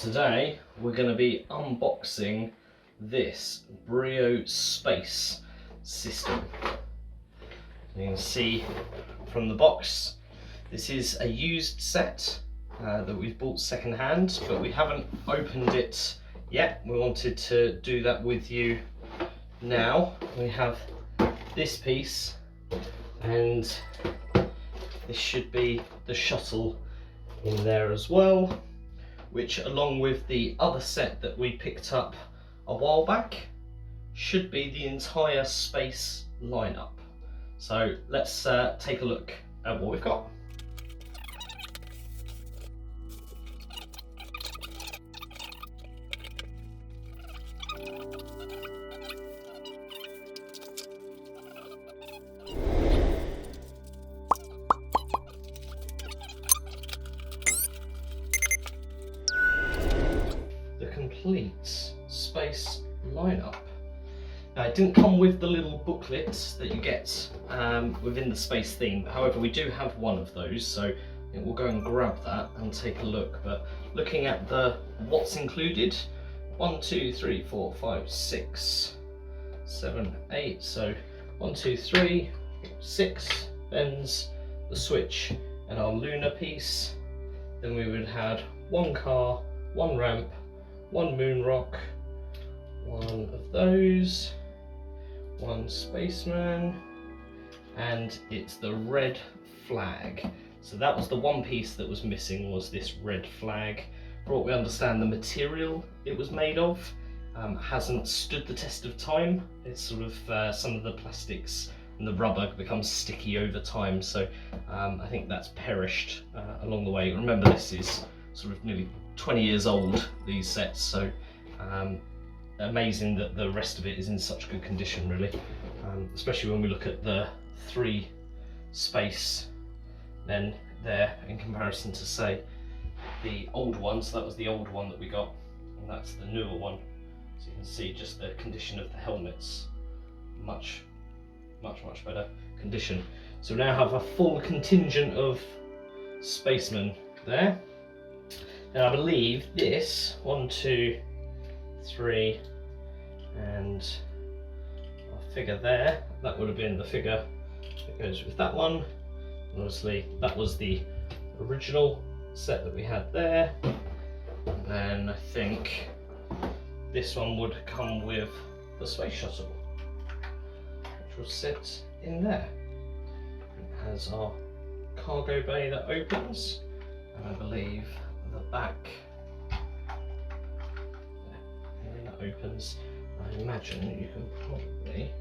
Today we're going to be unboxing this BRIO Space system. You can see from the box, this is a used set that we've bought second hand, but we haven't opened it yet. We wanted to do that with you now. We have this piece, and this should be the shuttle in there as well, which, along with the other set that we picked up a while back, should be the entire space lineup. So let's take a look at what we've got. Complete space lineup. Now, it didn't come with the little booklet that you get within the space theme. However, we do have one of those, so I think we'll go and grab that and take a look. But looking at the what's included, 1, 2, 3, 4, 5, 6, 7, 8. So 1, 2, 3, 6 bends, the switch, and our lunar piece. Then we would have one car, one ramp, one moon rock, one of those, one spaceman, and it's the red flag. So that was the one piece that was missing, was this red flag. For what we understand, the material it was made of hasn't stood the test of time. It's sort of some of the plastics and the rubber becomes sticky over time, so I think that's perished along the way. Remember, this is sort of nearly 20 years old, these sets, so amazing that the rest of it is in such good condition, really, especially when we look at the 3 space men there in comparison to, say, the old one. So that was the old one that we got, and that's the newer one. So you can see just the condition of the helmets, much better condition. So we now have a full contingent of spacemen there. And I believe this 1, 2, 3, and our figure there, that would have been the figure that goes with that one. And obviously that was the original set that we had there. And then I think this one would come with the space shuttle, which will sit in there. It has our cargo bay that opens, and I believe the back there, that opens. I imagine you can probably,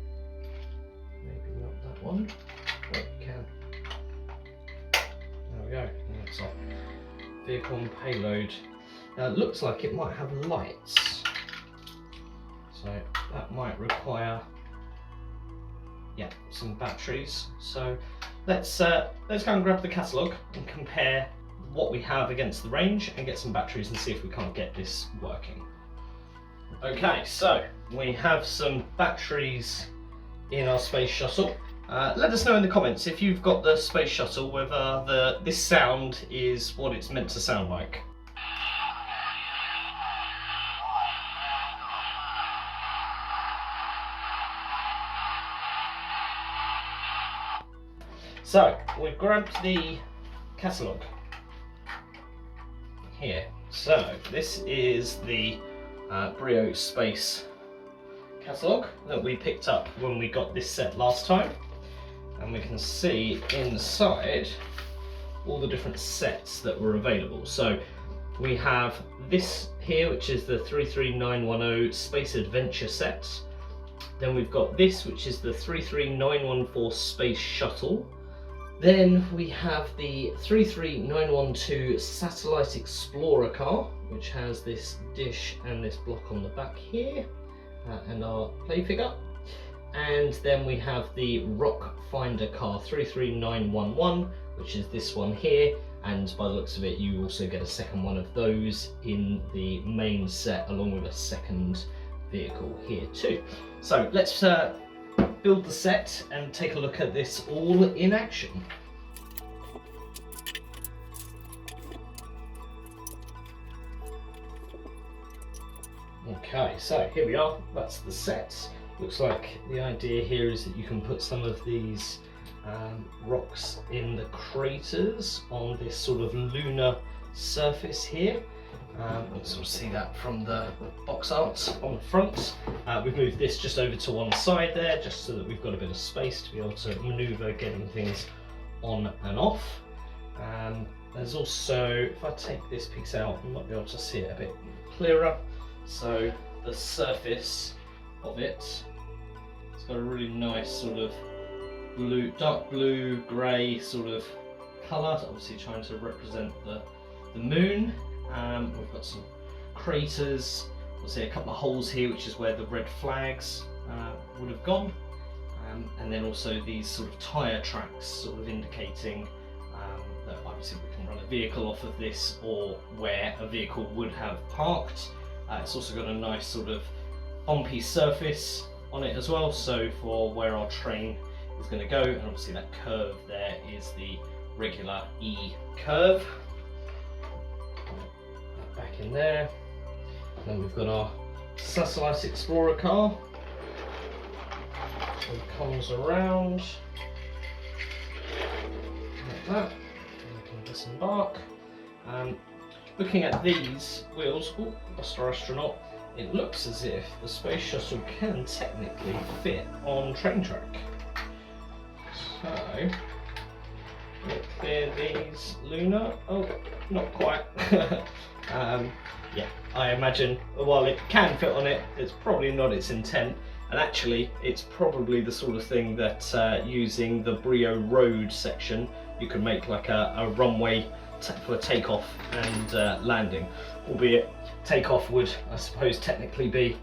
maybe not that one, but you can. There we go, and that's our vehicle and payload. Now it looks like it might have lights, so that might require, yeah, some batteries. So let's go and grab the catalogue and compare what we have against the range and get some batteries and see if we can't get this working. Okay, so we have some batteries in our space shuttle. Let us know in the comments if you've got the space shuttle, whether this sound is what it's meant to sound like. So we've grabbed the catalogue here. So this is the BRIO Space catalogue that we picked up when we got this set last time, and we can see inside all the different sets that were available. So we have this here, which is the 33910 Space Adventure set. Then we've got this, which is the 33914 Space Shuttle. Then we have the 33912 Satellite Explorer car, which has this dish and this block on the back here, and our play figure. And then we have the Rock Finder car 33911, which is this one here, and by the looks of it you also get a second one of those in the main set, along with a second vehicle here too. So let's build the set and take a look at this all in action. Okay, so here we are, that's the set. Looks like the idea here is that you can put some of these rocks in the craters on this sort of lunar surface here. You can sort of see that from the box art on the front. We've moved this just over to one side there, just so that we've got a bit of space to be able to manoeuvre getting things on and off. There's also, if I take this piece out, you might be able to see it a bit clearer. So the surface of it, it's got a really nice sort of blue, dark blue, grey sort of colour, obviously trying to represent the moon. We've got some craters, we'll see a couple of holes here, which is where the red flags would have gone. And then also these sort of tyre tracks sort of indicating that obviously we can run a vehicle off of this, or where a vehicle would have parked. It's also got a nice sort of bumpy surface on it as well, so for where our train is going to go, and obviously that curve there is the regular E curve. Back in there. Then we've got our Satellite Explorer car. It comes around like that. We can disembark. Looking at these wheels, oh, Buster Astronaut, it looks as if the Space Shuttle can technically fit on train track. So, we'll clear these lunar. Oh, not quite. Yeah, I imagine while it can fit on it, it's probably not its intent. And actually, it's probably the sort of thing that using the BRIO road section, you can make like a runway for takeoff and landing. Albeit takeoff would, I suppose, technically be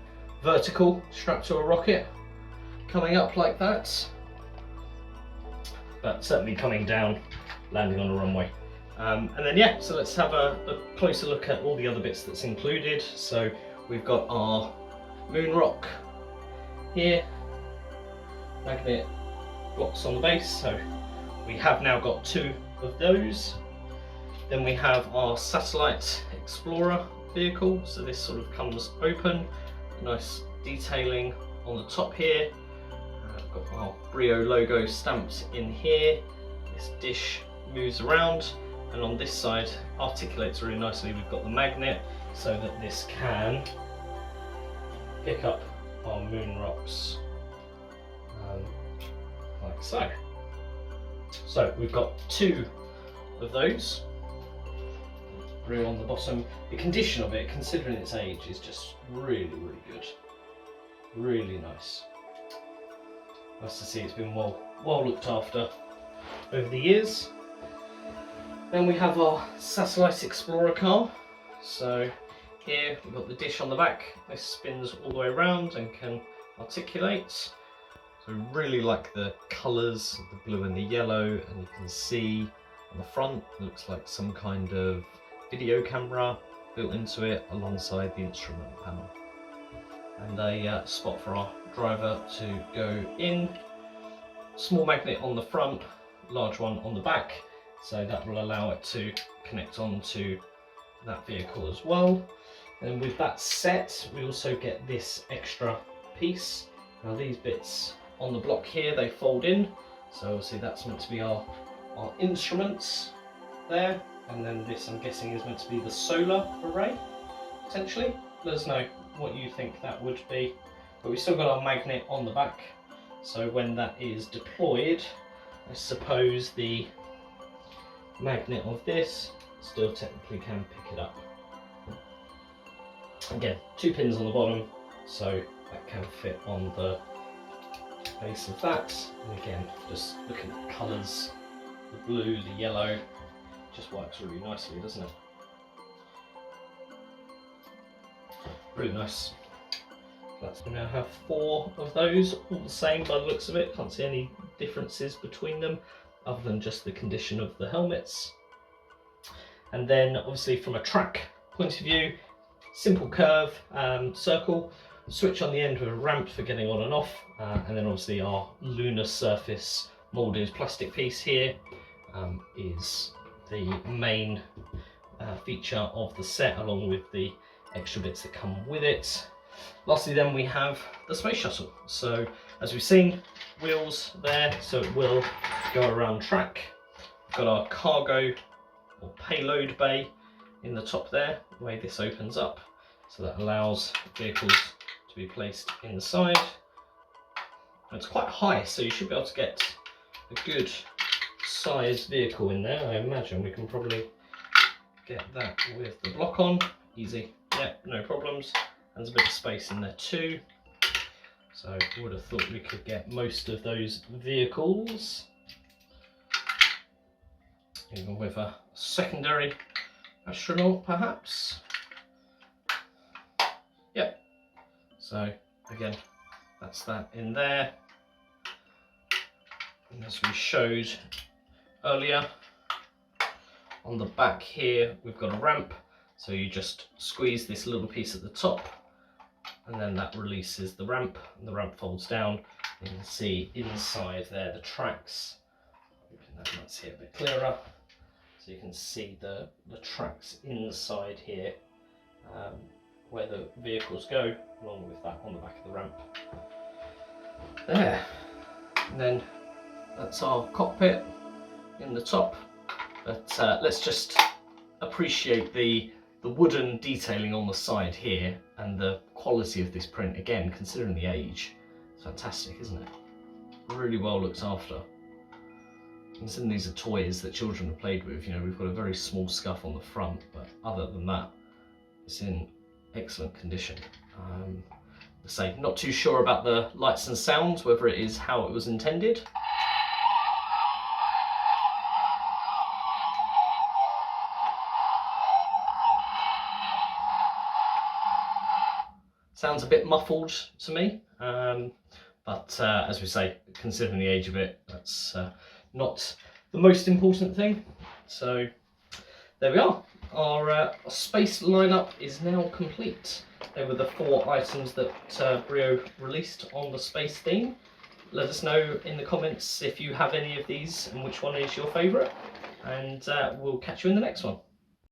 vertical, strapped to a rocket, coming up like that. But certainly coming down, landing on a runway. And then yeah, so let's have a closer look at all the other bits that's included. So we've got our moon rock here, magnet blocks on the base, so we have now got 2 of those. Then we have our Satellite Explorer vehicle, so this sort of comes open, nice detailing on the top here. We've got our BRIO logo stamped in here. This dish moves around, and on this side articulates really nicely. We've got the magnet so that this can pick up our moon rocks like so. So we've got 2 of those. BRIO on the bottom. The condition of it, considering its age, is just really, really good. Really nice. Nice to see it's been well looked after over the years. Then we have our Satellite Explorer car. So here we've got the dish on the back. This spins all the way around and can articulate. So we really like the colours, the blue and the yellow, and you can see on the front it looks like some kind of video camera built into it alongside the instrument panel. And a spot for our driver to go in. Small magnet on the front, large one on the back, so that will allow it to connect onto that vehicle as well. And with that set, we also get this extra piece. Now these bits on the block here, they fold in, so obviously that's meant to be our instruments there, and then this, I'm guessing, is meant to be the solar array, potentially. Let us know what you think that would be. But we've still got our magnet on the back, so when that is deployed, I suppose the magnet of this still technically can pick it up. Again, 2 pins on the bottom, so that can fit on the base of that. And again, just looking at the colours, the blue, the yellow, just works really nicely, doesn't it? Really nice. We now have 4 of those, all the same by the looks of it. Can't see any differences between them other than just the condition of the helmets. And then obviously from a track point of view, simple curve, circle, switch on the end with a ramp for getting on and off, and then obviously our lunar surface moulded plastic piece here is the main feature of the set, along with the extra bits that come with it. Lastly then we have the Space Shuttle. So as we've seen, wheels there, so it will go around track. We've got our cargo or payload bay in the top there, the way this opens up. So that allows vehicles to be placed inside. And it's quite high, so you should be able to get a good sized vehicle in there. I imagine we can probably get that with the block on. Easy, yep, no problems. And there's a bit of space in there too. So I would have thought we could get most of those vehicles. Even with a secondary astronaut perhaps. Yep. So again, that's that in there. And as we showed earlier, on the back here we've got a ramp. So you just squeeze this little piece at the top and then that releases the ramp, and the ramp folds down. You can see inside there the tracks. Let's see it a bit clearer. So you can see the tracks inside here where the vehicles go, along with that on the back of the ramp. There. And then that's our cockpit in the top. But let's just appreciate the wooden detailing on the side here and the quality of this print. Again, considering the age, it's fantastic, isn't it? Really well looked after. Considering these are toys that children have played with, you know, we've got a very small scuff on the front, but other than that, it's in excellent condition. Say, not too sure about the lights and sounds, whether it is how it was intended. Sounds a bit muffled to me, but as we say, considering the age of it, that's not the most important thing. So there we are. Our space lineup is now complete. They were the 4 items that BRIO released on the space theme. Let us know in the comments if you have any of these and which one is your favourite, and we'll catch you in the next one.